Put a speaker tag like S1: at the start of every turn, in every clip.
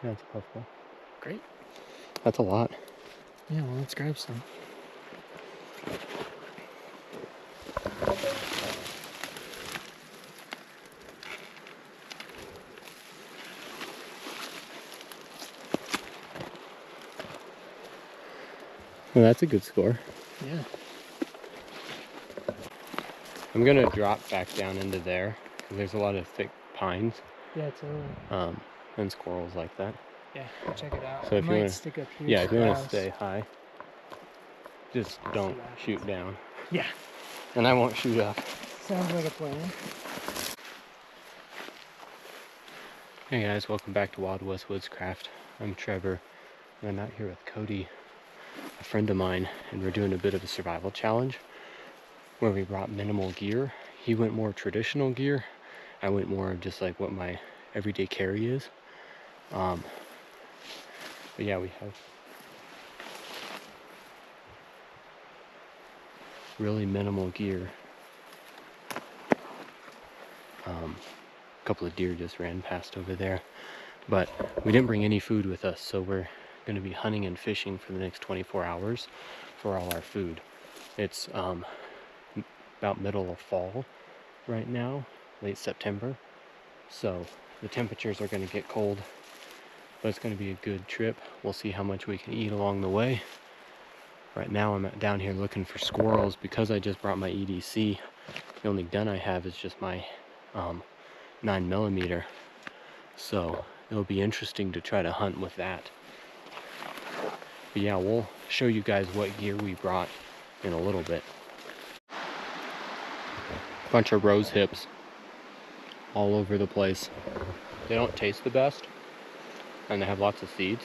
S1: Yeah, it's a puffball.
S2: Great.
S1: That's a lot.
S2: Yeah, well, let's grab some.
S1: Well, that's a good score.
S2: Yeah.
S1: I'm gonna drop back down into there because there's a lot of thick pines.
S2: Yeah, totally.
S1: And squirrels like that.
S2: Yeah, check it out.
S1: So if you want to
S2: stick up here.
S1: Yeah, if you want to stay high, just don't shoot down.
S2: Yeah.
S1: And I won't shoot up.
S2: Sounds like a plan.
S1: Hey guys, welcome back to Wild West Woodscraft. I'm Trevor, and I'm out here with Cody, a friend of mine, and we're doing a bit of a survival challenge where we brought minimal gear. He went more traditional gear. I went more of just like what my everyday carry is. But yeah, we have really minimal gear. A couple of deer just ran past over there, but we didn't bring any food with us, so we're going to be hunting and fishing for the next 24 hours for all our food. It's about middle of fall right now, late September, so the temperatures are going to get cold, but it's going to be a good trip. We'll see how much we can eat along the way. Right now I'm down here looking for squirrels because I just brought my EDC. The only gun I have is just my 9mm, so it'll be interesting to try to hunt with that. But yeah, we'll show you guys what gear we brought in a little bit. Bunch of rose hips all over the place. They don't taste the best, and they have lots of seeds.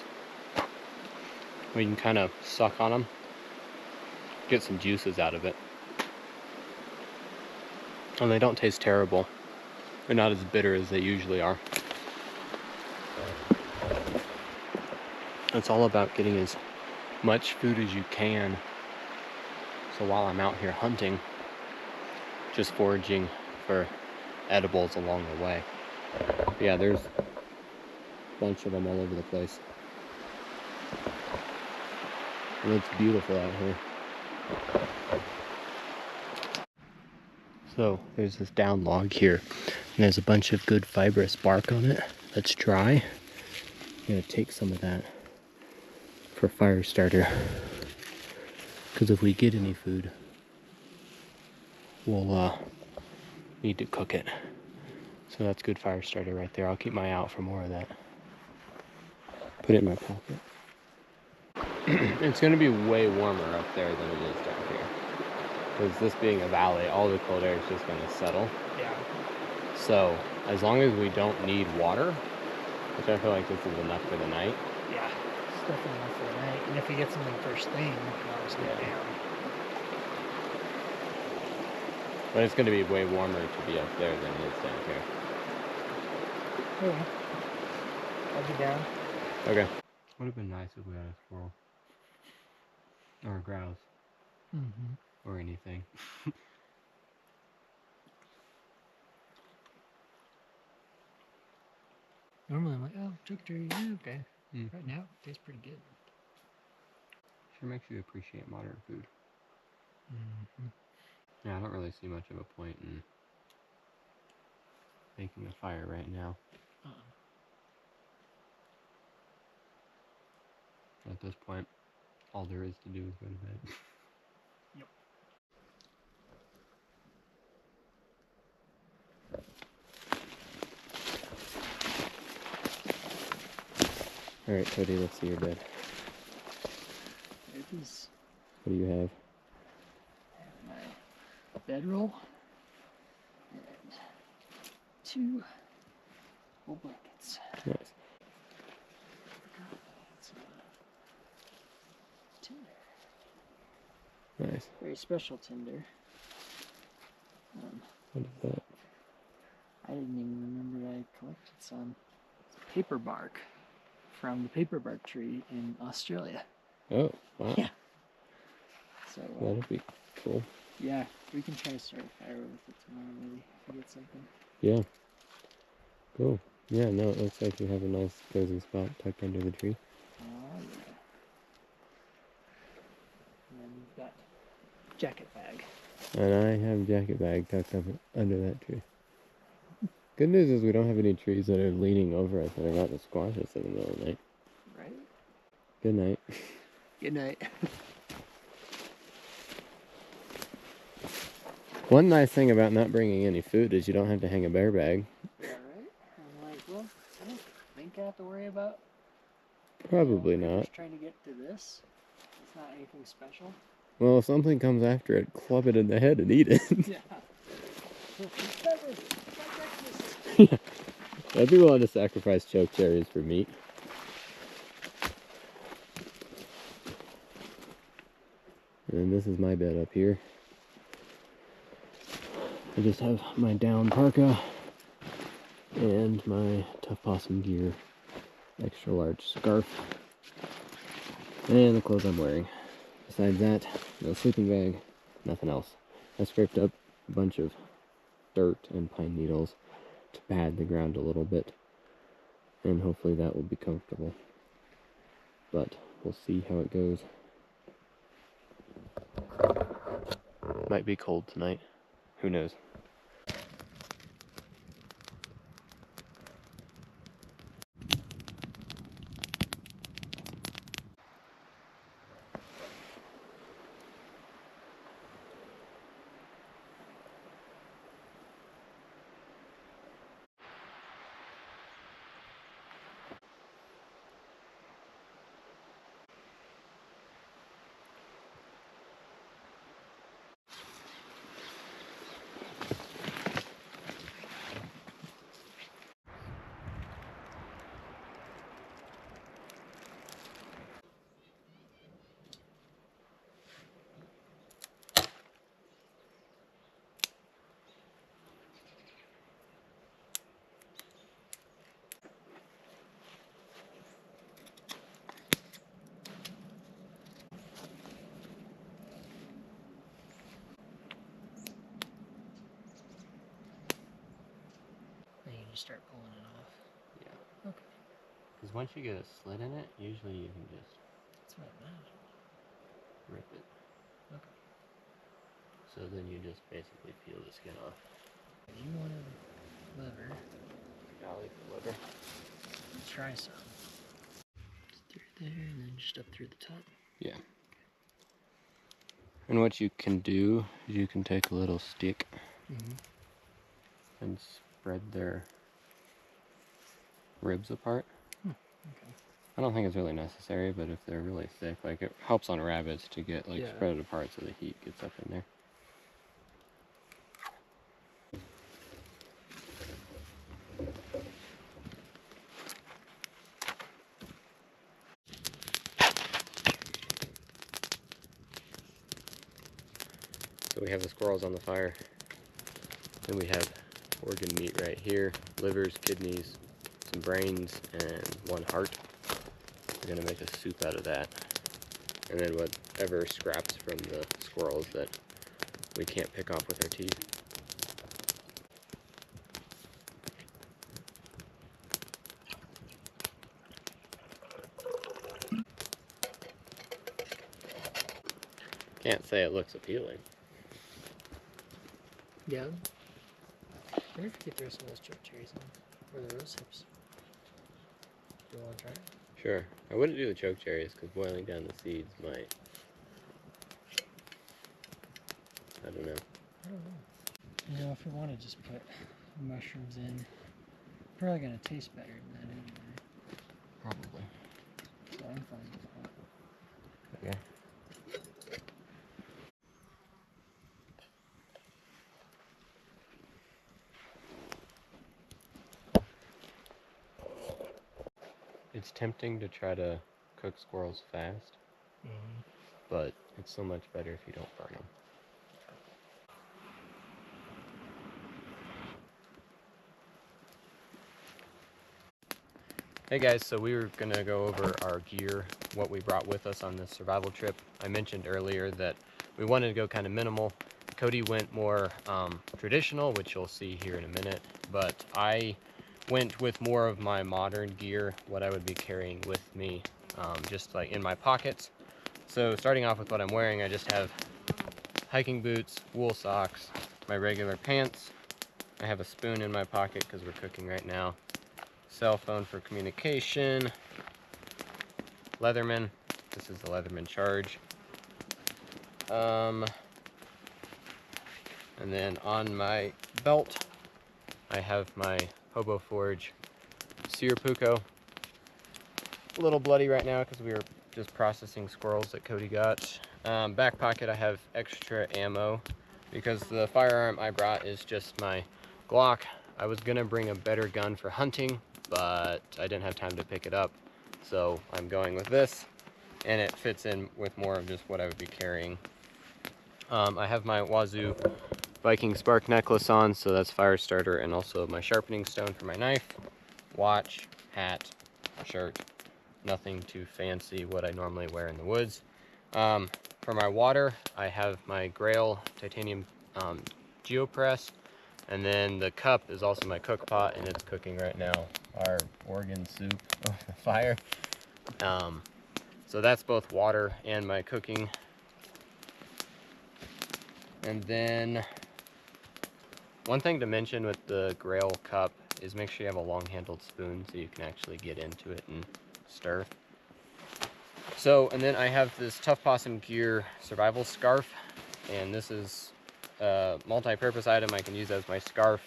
S1: We can kind of suck on them, get some juices out of it. And they don't taste terrible. They're not as bitter as they usually are. It's all about getting as much food as you can. So while I'm out here hunting, just foraging for edibles along the way. But yeah, there's a bunch of them all over the place. And it's beautiful out here. So there's this down log here, and there's a bunch of good fibrous bark on it that's dry. I'm gonna take some of that for fire starter, because if we get any food, we'll need to cook it. So that's good fire starter right there. I'll keep my eye out for more of that. Put it in my pocket. It's gonna be way warmer up there than it is down here, because this being a valley, all the cold air is just gonna settle.
S2: Yeah.
S1: So as long as we don't need water, which I feel like this is enough for the night.
S2: Yeah, it's definitely enough for the night. And if we get something first thing, we can always get down.
S1: But it's gonna be way warmer to be up there than it is down here.
S2: Yeah. I'll be down.
S1: Okay. Would have been nice if we had a squirrel. Or a grouse. Or anything.
S2: Normally I'm like, oh, charcuterie, yeah, okay. Right now, it tastes pretty good.
S1: Sure makes you appreciate modern food. Yeah, I don't really see much of a point in making a fire right now. At this point, all there is to do is go to bed.
S2: Yep.
S1: Alright, Cody, let's see your bed.
S2: There it is.
S1: What do you have?
S2: I have my bedroll and 2 whole blankets.
S1: Nice.
S2: Tinder.
S1: Nice.
S2: Very special tinder.
S1: What is that?
S2: I didn't even remember I collected some. It's paper bark from the paper bark tree in Australia.
S1: Oh, wow.
S2: Yeah. So
S1: That'd be cool.
S2: yeah, we can try to start a fire with it tomorrow maybe if we get something.
S1: Yeah. Cool. Yeah, no, it looks like you have a nice cozy spot tucked under the tree.
S2: Oh yeah. And then you've got jacket bag.
S1: And I have jacket bag tucked up under that tree. Good news is we don't have any trees that are leaning over us that are about to squash us in the middle of the night.
S2: Right?
S1: Good night.
S2: Good night.
S1: One nice thing about not bringing any food is you don't have to hang a bear bag.
S2: Yeah, right? I'm like, well, I don't think I have to worry about.
S1: Probably not.
S2: Just trying to get to this. It's not anything special.
S1: Well, if something comes after it, club it in the head and eat it.
S2: Yeah. Trevor, my breakfast.
S1: I'd be willing to sacrifice choke cherries for meat. And this is my bed up here. I just have my down parka and my Tough Possum gear extra large scarf and the clothes I'm wearing. Besides that, no sleeping bag, nothing else. I scraped up a bunch of dirt and pine needles to pad the ground a little bit, and hopefully that will be comfortable. But we'll see how it goes. Might be cold tonight. Who knows?
S2: Then you just start pulling it off.
S1: Yeah.
S2: Okay.
S1: Because once you get a slit in it, usually you can just
S2: That's what I meant.
S1: rip it.
S2: Okay.
S1: So then you just basically peel the skin off.
S2: You wanted liver.
S1: I'll leave the liver.
S2: Let's try some. Just through there and then just up through the top.
S1: Yeah. And what you can do is you can take a little stick and spread their ribs apart.
S2: Okay.
S1: I don't think it's really necessary, but if they're really thick, like it helps on rabbits to get like spread it apart so the heat gets up in there. So we have the squirrels on the fire. Then we have organ meat right here, livers, kidneys, some brains, and one heart. We're gonna make a soup out of that. And then whatever scraps from the squirrels that we can't pick off with our teeth. Can't say it looks appealing.
S2: Yeah. I wonder if you could throw some of those choke cherries in. Or the rose hips. Do you want to try it?
S1: Sure. I wouldn't do the choke cherries because boiling down the seeds might... I don't know.
S2: I don't know. You know, if we want to just put mushrooms in, probably going to taste better than that anyway.
S1: Probably.
S2: So I'm fine with that.
S1: Okay. It's tempting to try to cook squirrels fast, but it's so much better if you don't burn them. Hey guys, so we were gonna go over our gear, what we brought with us on this survival trip. I mentioned earlier that we wanted to go kind of minimal. Cody went more traditional, which you'll see here in a minute, but I went with more of my modern gear, what I would be carrying with me, just like in my pockets. So starting off with what I'm wearing, I just have hiking boots, wool socks, my regular pants. I have a spoon in my pocket because we're cooking right now. Cell phone for communication. Leatherman. This is the Leatherman Charge. And then on my belt, I have my Hobo Forage Sear Puko. A little bloody right now because we were just processing squirrels that Cody got. Back pocket, I have extra ammo because the firearm I brought is just my Glock. I was gonna bring a better gun for hunting, but I didn't have time to pick it up. So I'm going with this, and it fits in with more of just what I would be carrying. I have my Wazoo Viking Spark necklace on, so that's fire starter, and also my sharpening stone for my knife, watch, hat, shirt. Nothing too fancy, what I normally wear in the woods. For my water, I have my Grail titanium geopress, and then the cup is also my cook pot, and it's cooking right now our Oregon soup over the fire. So that's both water and my cooking. And then one thing to mention with the Grail cup is make sure you have a long-handled spoon so you can actually get into it and stir. So, and then I have this Tough Possum Gear survival scarf, and this is a multi-purpose item. I can use as my scarf.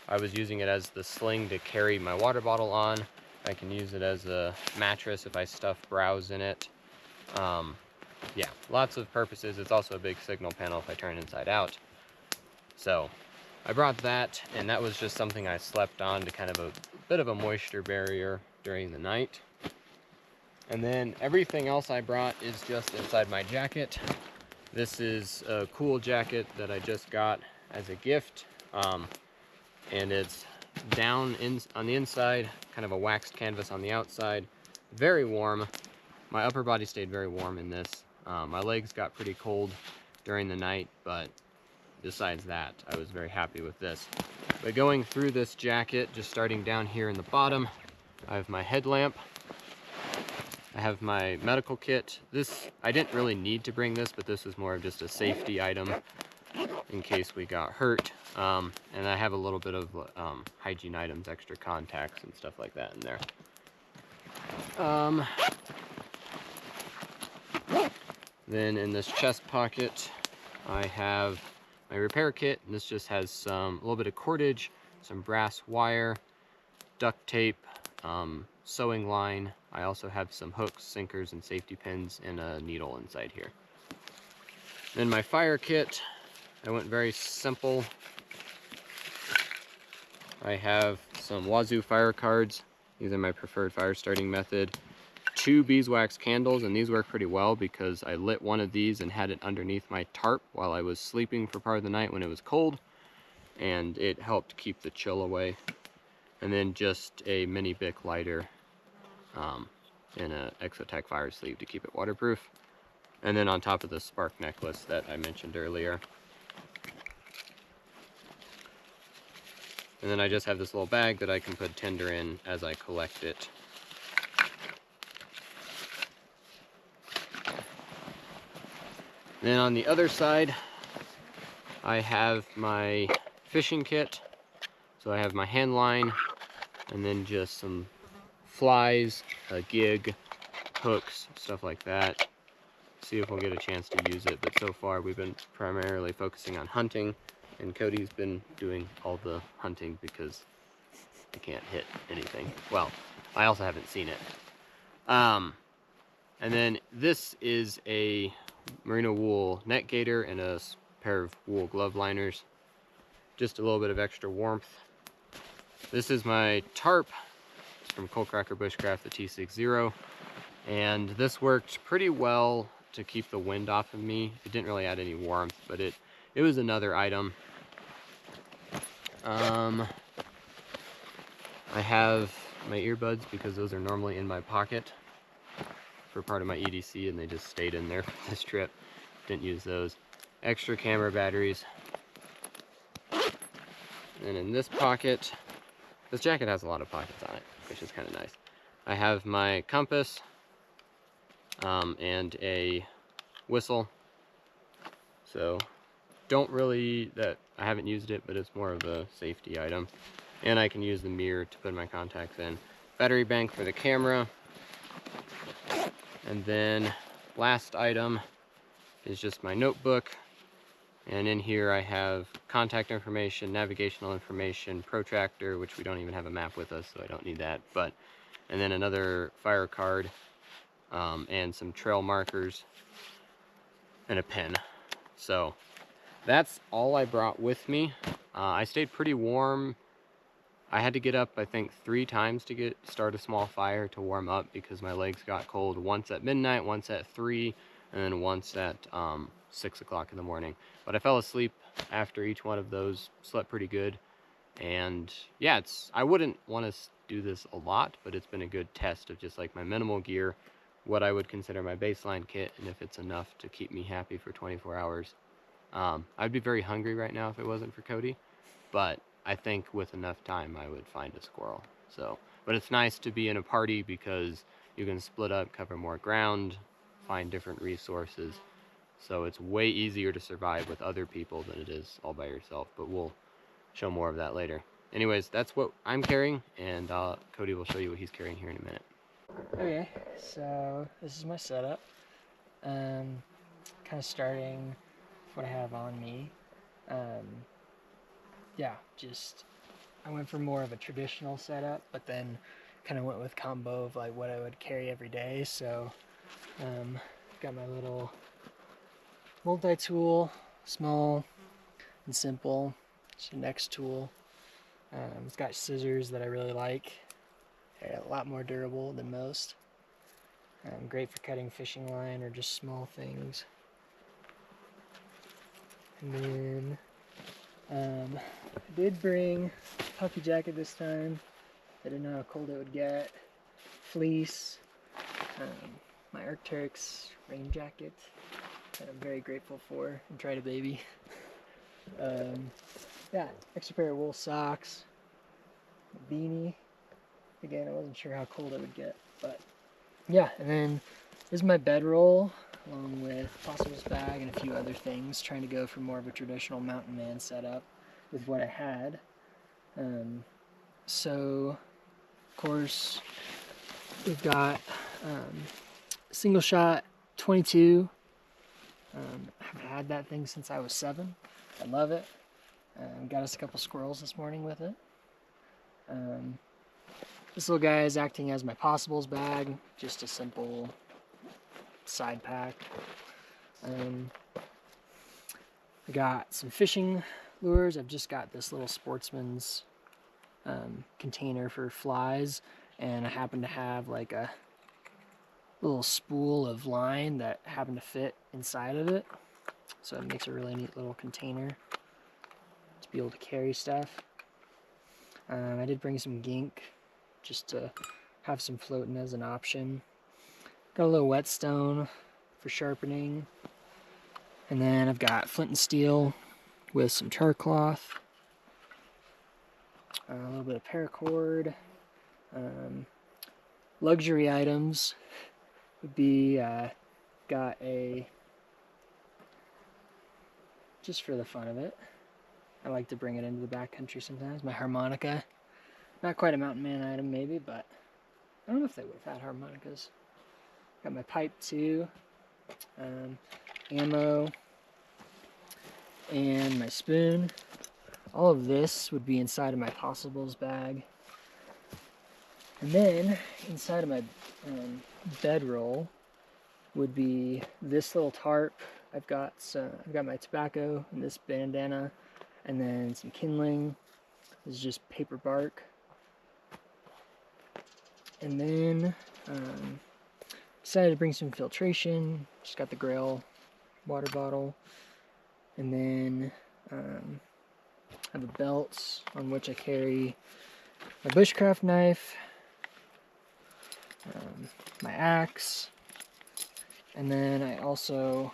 S1: I was using it as the sling to carry my water bottle on. I can use it as a mattress if I stuff browse in it. Yeah, lots of purposes. It's also a big signal panel if I turn inside out. So I brought that, and that was just something I slept on to kind of a bit of a moisture barrier during the night. And then everything else I brought is just inside my jacket. This is a cool jacket that I just got as a gift, and it's down on the inside, kind of a waxed canvas on the outside. Very warm. My upper body stayed very warm in this. My legs got pretty cold during the night, but besides that, I was very happy with this. But going through this jacket, just starting down here in the bottom, I have my headlamp. I have my medical kit. This, I didn't really need to bring this, but this is more of just a safety item in case we got hurt. And I have a little bit of hygiene items, extra contacts and stuff like that in there. Then in this chest pocket, I have my repair kit, and this just has a little bit of cordage, some brass wire, duct tape, sewing line. I also have some hooks, sinkers, and safety pins, and a needle inside here. Then my fire kit, I went very simple. I have some Wazoo fire cards. These are my preferred fire starting method. 2 beeswax candles, and these work pretty well because I lit one of these and had it underneath my tarp while I was sleeping for part of the night when it was cold, and it helped keep the chill away. And then just a mini Bic lighter and a Exotech fire sleeve to keep it waterproof. And then on top of the spark necklace that I mentioned earlier. And then I just have this little bag that I can put tinder in as I collect it. Then on the other side, I have my fishing kit. So I have my hand line, and then just some flies, a gig, hooks, stuff like that. See if we'll get a chance to use it, but so far we've been primarily focusing on hunting, and Cody's been doing all the hunting because I can't hit anything. Well, I also haven't seen it. And then this is a merino wool net gaiter and a pair of wool glove liners. Just a little bit of extra warmth. This is my tarp. It's from Cold Cracker Bushcraft, the T60, and this worked pretty well to keep the wind off of me. It didn't really add any warmth, but it was another item. I have my earbuds because those are normally in my pocket for part of my EDC, and they just stayed in there for this trip. Didn't use those. Extra camera batteries. And in this pocket, This jacket has a lot of pockets on it, which is kind of nice. I have my compass and a whistle. So I haven't used it, but it's more of a safety item. And I can use the mirror to put my contacts in. Battery bank for the camera. And then last item is just my notebook. And in here I have contact information, navigational information, protractor, which we don't even have a map with us, so I don't need that. And then another fire card, and some trail markers, and a pen. So that's all I brought with me. I stayed pretty warm. I had to get up, I think, 3 times to start a small fire to warm up because my legs got cold. Once at midnight, once at 3, and then once at 6 o'clock in the morning. But I fell asleep after each one of those, slept pretty good. And yeah, I wouldn't want to do this a lot, but it's been a good test of just like my minimal gear, what I would consider my baseline kit, and if it's enough to keep me happy for 24 hours. I'd be very hungry right now if it wasn't for Cody, but I think with enough time I would find a squirrel. So, but it's nice to be in a party because you can split up, cover more ground, find different resources. So it's way easier to survive with other people than it is all by yourself, but we'll show more of that later. Anyways, that's what I'm carrying, and Cody will show you what he's carrying here in a minute.
S2: Okay, so this is my setup. Kind of starting with what I have on me. Yeah, I went for more of a traditional setup, but then kind of went with combo of like what I would carry every day. So got my little multi-tool, small and simple. It's the next tool. It's got scissors that I really like. They're a lot more durable than most. Great for cutting fishing line or just small things. And then I did bring a puffy jacket this time. I didn't know how cold it would get. Fleece, my Arc'teryx rain jacket that I'm very grateful for, and try to baby. Yeah, extra pair of wool socks, a beanie. Again, I wasn't sure how cold it would get, but yeah. And then this is my bedroll, along with possibles bag and a few other things. Trying to go for more of a traditional mountain man setup with what I had. So, of course, we've got single shot 22. I've had that thing since I was 7. I love it. Got us a couple squirrels this morning with it. This little guy is acting as my possibles bag, just a simple side pack. I got some fishing lures. I've just got this little Sportsman's container for flies, and I happen to have like a little spool of line that happened to fit inside of it, so it makes a really neat little container to be able to carry stuff. I did bring some gink just to have some floating as an option. Got a little whetstone for sharpening, and then I've got flint and steel with some char cloth, a little bit of paracord. Luxury items would be got a, just for the fun of it, I like to bring it into the backcountry sometimes, my harmonica. Not quite a mountain man item maybe, but I don't know if they would have had harmonicas. Got my pipe too, ammo, and my spoon. All of this would be inside of my possibles bag. And then inside of my bedroll would be this little tarp. I've got my tobacco and this bandana, and then some kindling. This is just paper bark. And then decided to bring some filtration. Just got the Grail water bottle, and then I have a belt on which I carry my bushcraft knife, my axe, and then I also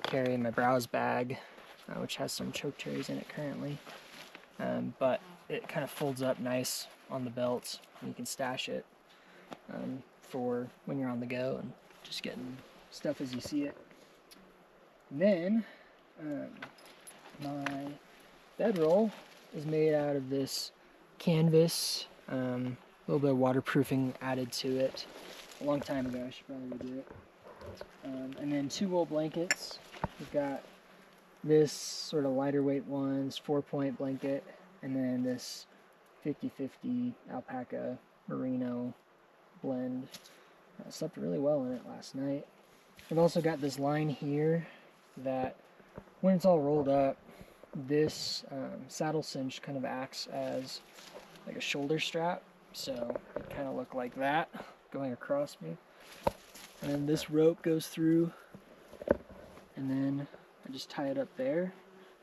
S2: carry my browse bag, which has some choke cherries in it currently, but it kind of folds up nice on the belt, and you can stash it for when you're on the go and just getting stuff as you see it. And then my bedroll is made out of this canvas, a little bit of waterproofing added to it a long time ago. I should probably redo it. And then 2 wool blankets. We've got this sort of lighter weight one, this 4-point blanket, and then this 50-50 alpaca merino blend. I slept really well in it last night. I've also got this line here that when it's all rolled up, this saddle cinch kind of acts as like a shoulder strap, so it kind of look like that going across me. And then this rope goes through, and then I just tie it up there,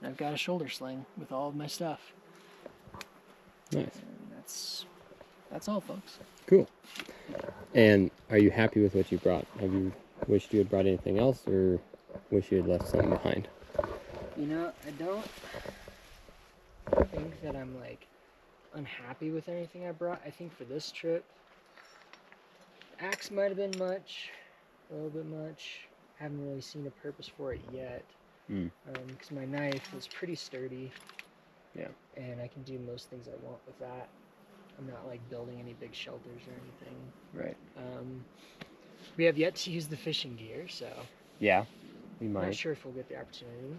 S2: and I've got a shoulder sling with all of my stuff.
S1: Nice.
S2: And that's all, folks.
S1: Cool. And are you happy with what you brought? Have you wished you had brought anything else, or wish you had left something behind?
S2: You know, I don't think that I'm like unhappy with anything I brought. I think for this trip, the axe might have been much, a little bit much. Haven't really seen a purpose for it yet. Because my knife is pretty sturdy.
S1: Yeah.
S2: And I can do most things I want with that. I'm not like building any big shelters or anything.
S1: Right.
S2: We have yet to use the fishing gear, so
S1: Yeah, we
S2: I'm
S1: might.
S2: not sure if we'll get the opportunity.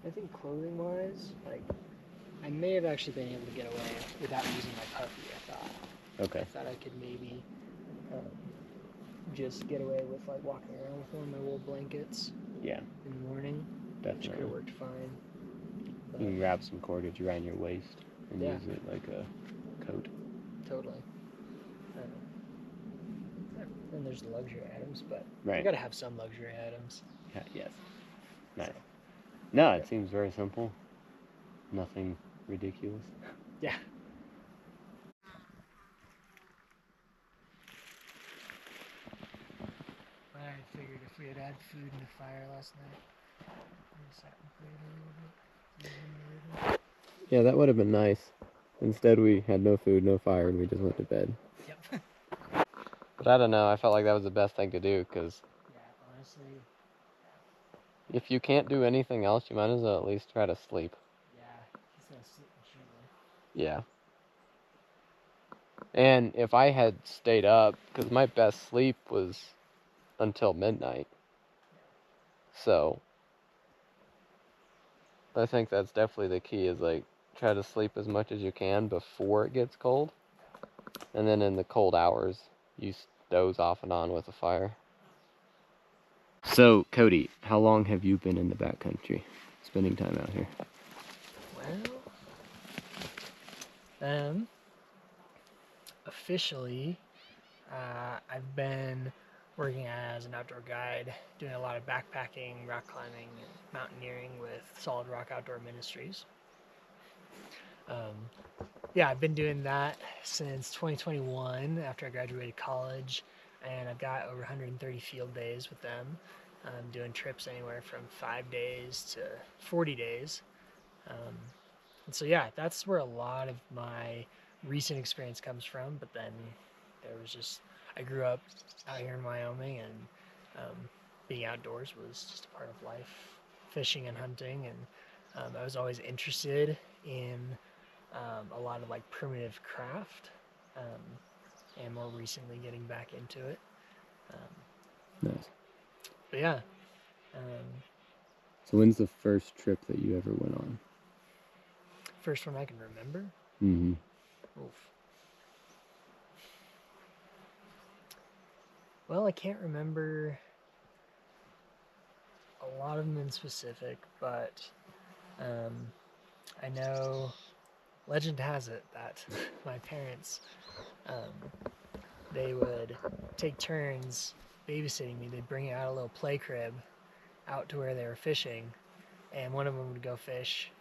S2: I think clothing wise, like I may have actually been able to get away without using my puppy, I thought.
S1: Okay.
S2: I thought I could maybe just get away with like walking around with one of my wool blankets.
S1: Yeah.
S2: In the morning.
S1: Definitely.
S2: Which could have worked fine. But
S1: you can grab some cordage around your waist and
S2: Yeah.
S1: use it like a coat.
S2: Totally. And there's luxury items, but
S1: Right.
S2: you gotta have some luxury items.
S1: Yeah, yes. Nice.
S2: So,
S1: No, it seems very simple. Nothing ridiculous.
S2: yeah. I figured if we had had food in the fire last night, we sat and played a little bit.
S1: Yeah, that would have been nice. Instead, we had no food, no fire, and we just went to bed.
S2: Yep.
S1: But I don't know. I felt like that was the best thing to do, because
S2: Yeah, honestly.
S1: if you can't do anything else, you might as well at least try to sleep.
S2: Yeah, instead of sitting chilling.
S1: Yeah. And if I had stayed up, because my best sleep was until midnight. So I think that's definitely the key, is like try to sleep as much as you can before it gets cold. And then in the cold hours, you doze off and on with a fire. So, Cody, how long have you been in the backcountry, spending time out here?
S2: Well, officially, I've been working as an outdoor guide, doing a lot of backpacking, rock climbing, and mountaineering with Solid Rock Outdoor Ministries. Yeah, I've been doing that since 2021 after I graduated college, and I've got over 130 field days with them. I'm doing trips anywhere from 5 days to 40 days. And so yeah, that's where a lot of my recent experience comes from. But then there was just, I grew up out here in Wyoming, and being outdoors was just a part of life, fishing and hunting, and I was always interested in a lot of like primitive craft, and more recently getting back into it.
S1: Nice.
S2: But yeah.
S1: So when's the first trip that you ever went on?
S2: First one I can remember?
S1: Mm-hmm.
S2: Oof. Well, I can't remember a lot of them in specific, but I know legend has it that my parents, they would take turns babysitting me. They'd bring out a little play crib out to where they were fishing, and one of them would go fish,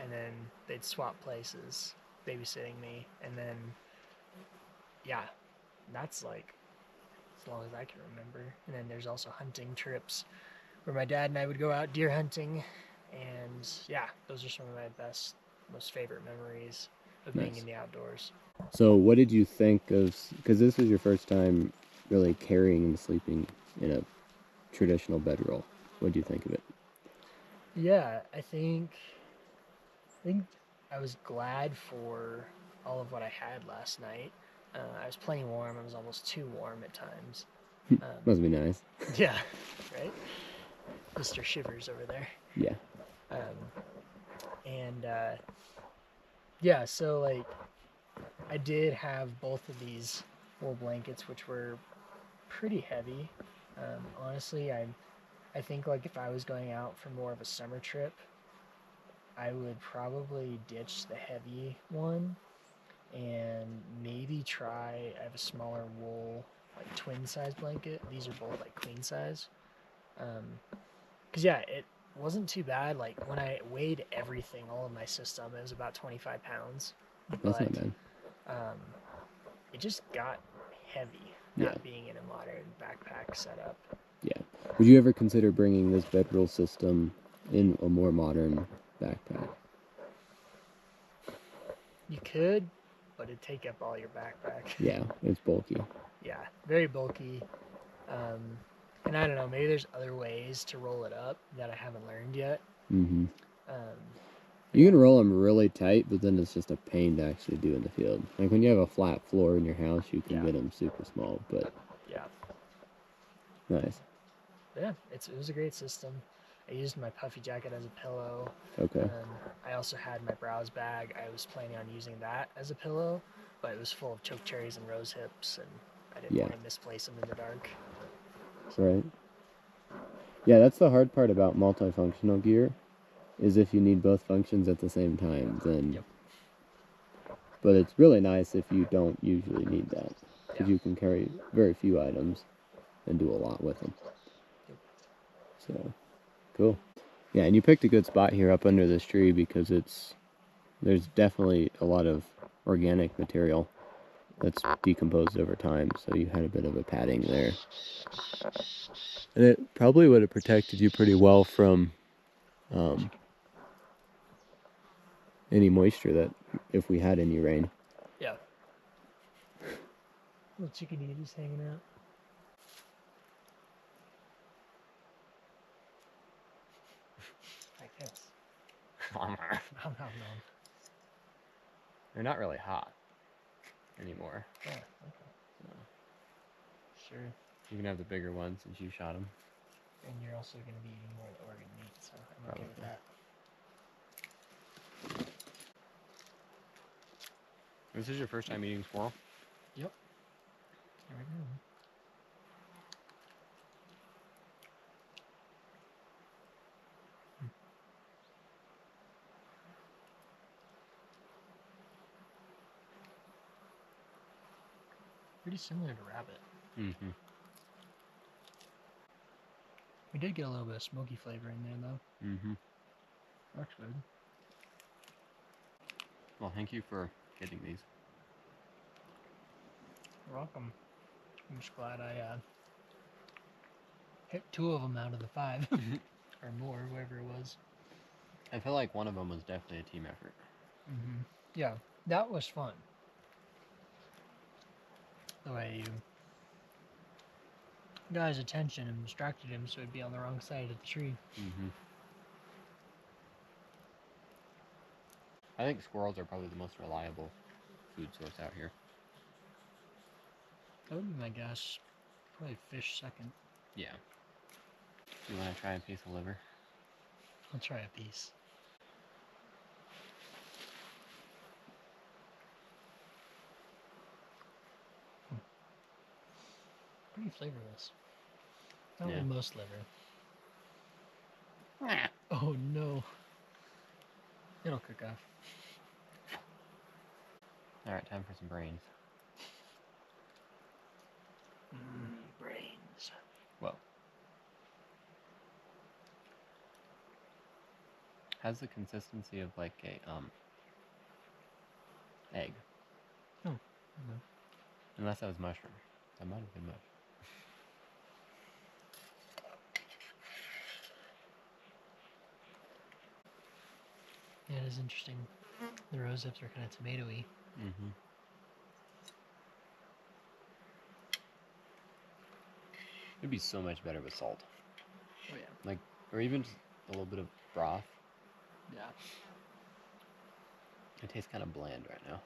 S2: and then they'd swap places babysitting me, and then yeah, that's like as long as I can remember. And then there's also hunting trips where my dad and I would go out deer hunting, and yeah, those are some of my best most favorite memories of being in the outdoors.
S1: So what did you think of, because this was your first time really carrying and sleeping in a traditional bedroll. What did you think of it?
S2: Yeah, I think I was glad for all of what I had last night. I was plenty warm. I was almost too warm at times.
S1: Must be nice.
S2: Yeah, right? Mr. Shivers over there.
S1: Yeah.
S2: And yeah, so like I did have both of these wool blankets, which were pretty heavy. Honestly, I think like if I was going out for more of a summer trip, I would probably ditch the heavy one and maybe try. I have a smaller wool like twin size blanket. These are both like queen size. Cause yeah, it wasn't too bad. Like when I weighed everything, all of my system, it was about 25 pounds.
S1: That's
S2: But
S1: not bad.
S2: it just got heavy,
S1: Yeah.
S2: not being in a modern backpack setup.
S1: Yeah. Would you ever consider bringing this bedroll system in a more modern backpack?
S2: You could, but it'd take up all your backpack.
S1: Yeah, it's bulky.
S2: Yeah, very bulky. And I don't know, maybe there's other ways to roll it up that I haven't learned yet.
S1: Mm-hmm.
S2: Um,
S1: You can roll them really tight, but then it's just a pain to actually do in the field. Like when you have a flat floor in your house, you can get them super small, but
S2: yeah.
S1: nice.
S2: Yeah, it was a great system. I used my puffy jacket as a pillow.
S1: Okay.
S2: I also had my browse bag. I was planning on using that as a pillow, but it was full of choke cherries and rose hips, and I didn't want to misplace them in the dark.
S1: Right. Yeah, that's the hard part about multifunctional gear, is if you need both functions at the same time, then...
S2: Yep.
S1: But it's really nice if you don't usually need that, because you can carry very few items and do a lot with them.
S2: Yep.
S1: So, cool. Yeah, and you picked a good spot here up under this tree because there's definitely a lot of organic material that's decomposed over time, so you had a bit of a padding there. And it probably would have protected you pretty well from any moisture that, if we had any rain.
S2: Yeah. Little chickadee just hanging out. Like this. Nom, nom, nom.
S1: They're not really hot anymore.
S2: Yeah, okay.
S1: So
S2: Sure.
S1: you can have the bigger ones since you shot them.
S2: And you're also going to be eating more of the organ meat, so I'm okay with that.
S1: This is your first time eating squirrel?
S2: Yep. There we go. Pretty similar to rabbit.
S1: Mm-hmm.
S2: We did get a little bit of smoky flavor in there, though.
S1: Mm-hmm.
S2: That's good.
S1: Well, thank you for getting these.
S2: You're welcome. I'm just glad I hit 2 of them out of the 5. Or more, whatever it was.
S1: I feel like one of them was definitely a team effort.
S2: Mm-hmm. Yeah, that was fun. The way you got his attention and distracted him so he'd be on the wrong side of the tree.
S1: Mm-hmm. I think squirrels are probably the most reliable food source out here.
S2: That would be my guess. Probably fish second.
S1: Yeah. You want to try a piece of liver?
S2: I'll try a piece. Pretty flavorless. Not like most liver. Oh no. It'll cook off.
S1: Alright, time for some brains.
S2: Brains.
S1: Well. Has the consistency of like a egg.
S2: Oh. Okay.
S1: Unless that was mushroom. That might have been mushroom.
S2: Yeah, it is interesting. The rose hips are kind of tomatoey.
S1: Mm-hmm. It'd be so much better with salt.
S2: Oh yeah.
S1: Like, or even just a little bit of broth.
S2: Yeah.
S1: It tastes kind of bland right now.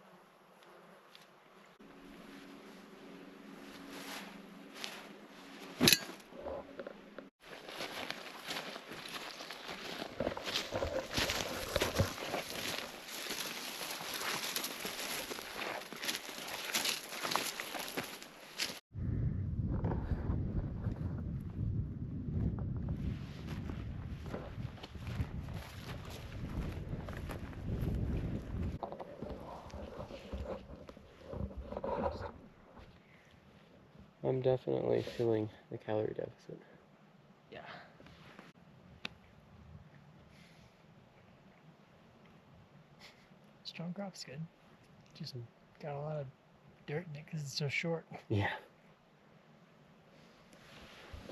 S1: I'm definitely feeling the calorie deficit.
S2: Yeah. Strong crop's good. Just got a lot of dirt in it because it's so short.
S1: Yeah.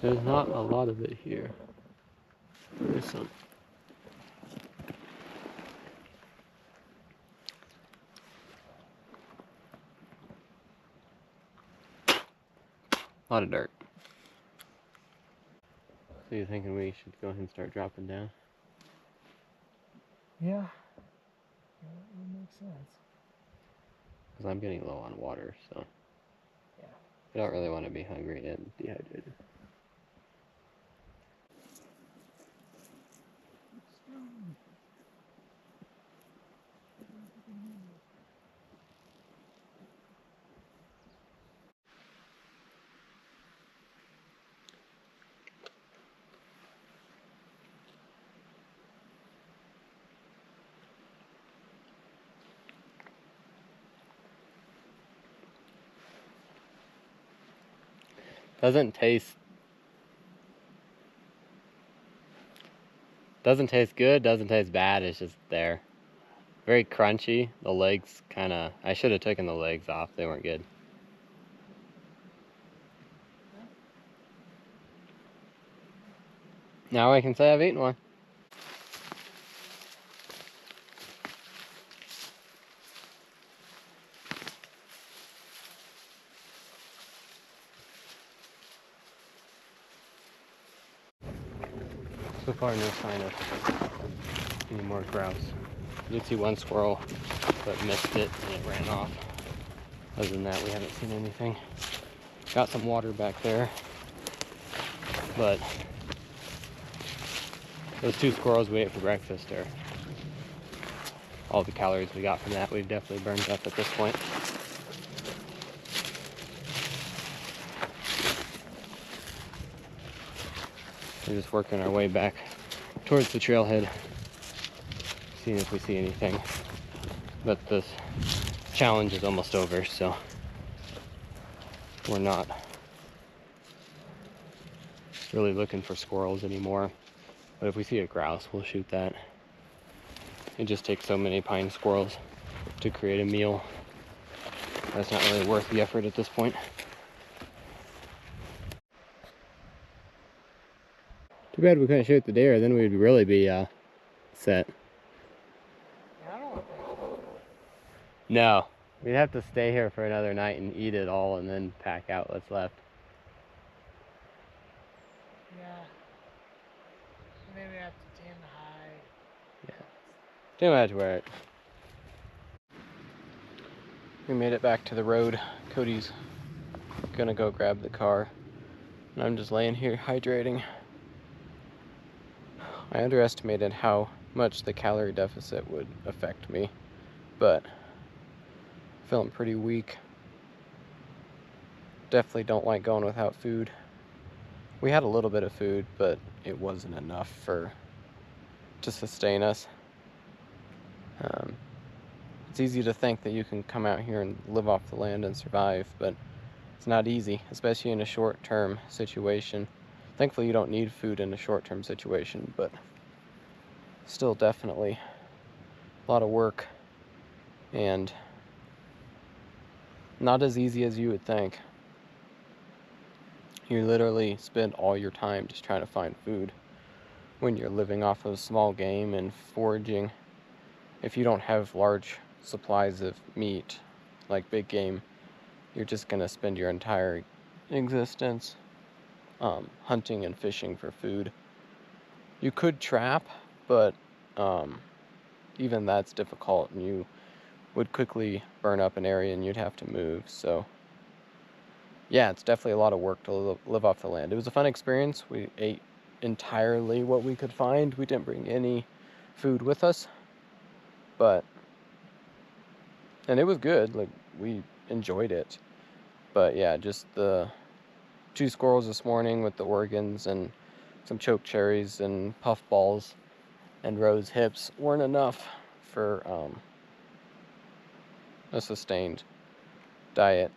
S1: There's not a lot of it here. There's some. A lot of dirt. So you're thinking we should go ahead and start dropping down?
S2: Yeah. That would make sense.
S1: Because I'm getting low on water, so
S2: Yeah.
S1: I don't really want to be hungry and dehydrated. Doesn't taste good, doesn't taste bad, it's just there. Very crunchy. The legs kinda, I should have taken the legs off, they weren't good. Now I can say I've eaten one. So far, no sign of any more grouse. I did see one squirrel, but missed it and it ran off. Other than that, we haven't seen anything. Got some water back there, but those 2 squirrels we ate for breakfast are all the calories we got from that. We've definitely burned up at this point. We're just working our way back towards the trailhead, seeing if we see anything. But this challenge is almost over, so we're not really looking for squirrels anymore. But if we see a grouse, we'll shoot that. It just takes so many pine squirrels to create a meal. That's not really worth the effort at this point. Too bad we couldn't shoot the deer, then we'd really be set.
S2: I don't think so.
S1: No, we'd have to stay here for another night and eat it all and then pack out what's left.
S2: Yeah. Maybe we have to tan the hide.
S1: Yeah. Too much work. We made it back to the road. Cody's gonna go grab the car. And I'm just laying here hydrating. I underestimated how much the calorie deficit would affect me, but feeling pretty weak. Definitely don't like going without food. We had a little bit of food, but it wasn't enough to sustain us. It's easy to think that you can come out here and live off the land and survive, but it's not easy, especially in a short-term situation. Thankfully, you don't need food in a short-term situation, but still definitely a lot of work and not as easy as you would think. You literally spend all your time just trying to find food when you're living off of small game and foraging if you don't have large supplies of meat, like big game, you're just gonna spend your entire existence hunting and fishing for food. You could trap, but even that's difficult, and you would quickly burn up an area and you'd have to move. So yeah, it's definitely a lot of work to live off the land. It was a fun experience. We ate entirely what we could find. We didn't bring any food with us, and it was good. Like, we enjoyed it. But yeah, just the 2 squirrels this morning with the organs and some choke cherries and puff balls and rose hips weren't enough for a sustained diet.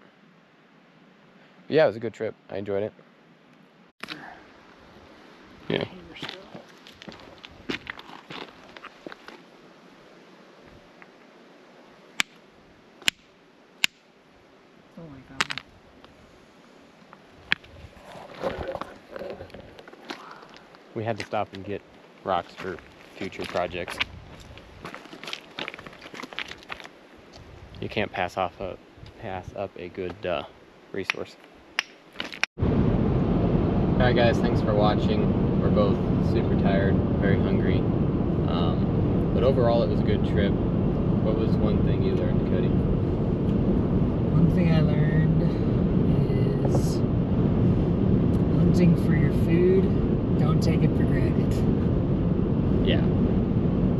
S1: But yeah, it was a good trip. I enjoyed it. Yeah.
S2: Oh my god.
S1: We had to stop and get rocks for future projects. You can't pass up a good resource. Alright guys, thanks for watching. We're both super tired, very hungry. But overall it was a good trip. What was one thing you learned, Cody?
S2: One thing I learned is hunting for your food, don't take it for granted.
S1: Yeah.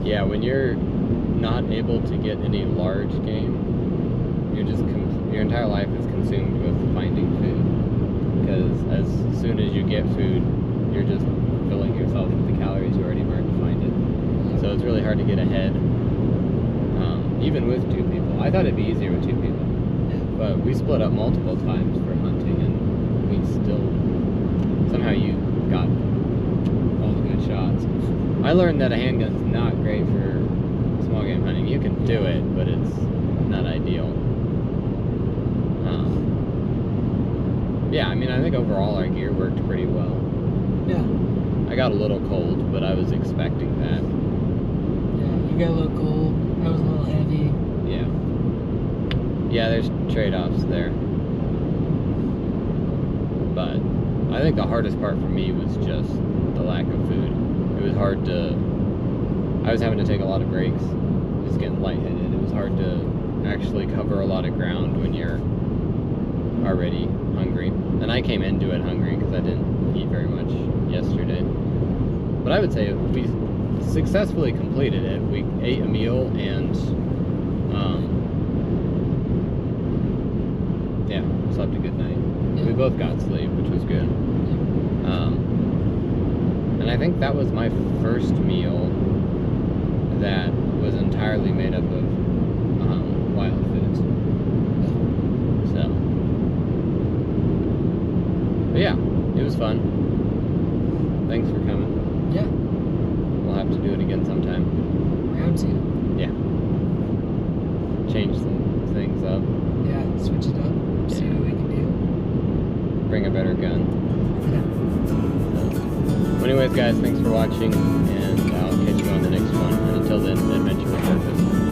S1: Yeah, when you're not able to get any large game, your entire life is consumed with finding food. Because as soon as you get food, you're just filling yourself with the calories you already marked to find it. So it's really hard to get ahead, even with 2 people. I thought it'd be easier with 2 people, but we split up multiple times for hunting, and we still, somehow you got all the good shots. I learned that a handgun's not great for small game hunting. You can do it, but it's not ideal. Yeah, I mean, I think overall our gear worked pretty well.
S2: Yeah.
S1: I got a little cold, but I was expecting that.
S2: Yeah, you got a little cold. I was a little heavy.
S1: Yeah. Yeah, there's trade-offs there. But I think the hardest part for me was just the lack of food. It was hard to... I was having to take a lot of breaks, just getting lightheaded. It was hard to actually cover a lot of ground when you're already hungry. And I came into it hungry because I didn't eat very much yesterday. But I would say we successfully completed it. We ate a meal and yeah, slept a good night.
S2: Yeah.
S1: We both got sleep, which was good. And I think that was my first meal that was entirely made up of wild foods. So, but yeah, it was fun. Thanks for coming.
S2: Yeah.
S1: We'll have to do it again sometime.
S2: Round 2.
S1: Yeah. Change some things up.
S2: Yeah, switch it up. See what we can do.
S1: Bring a better gun. Well, anyways, guys, thanks for watching, and I'll catch you on the next one. And until then, adventure with purpose.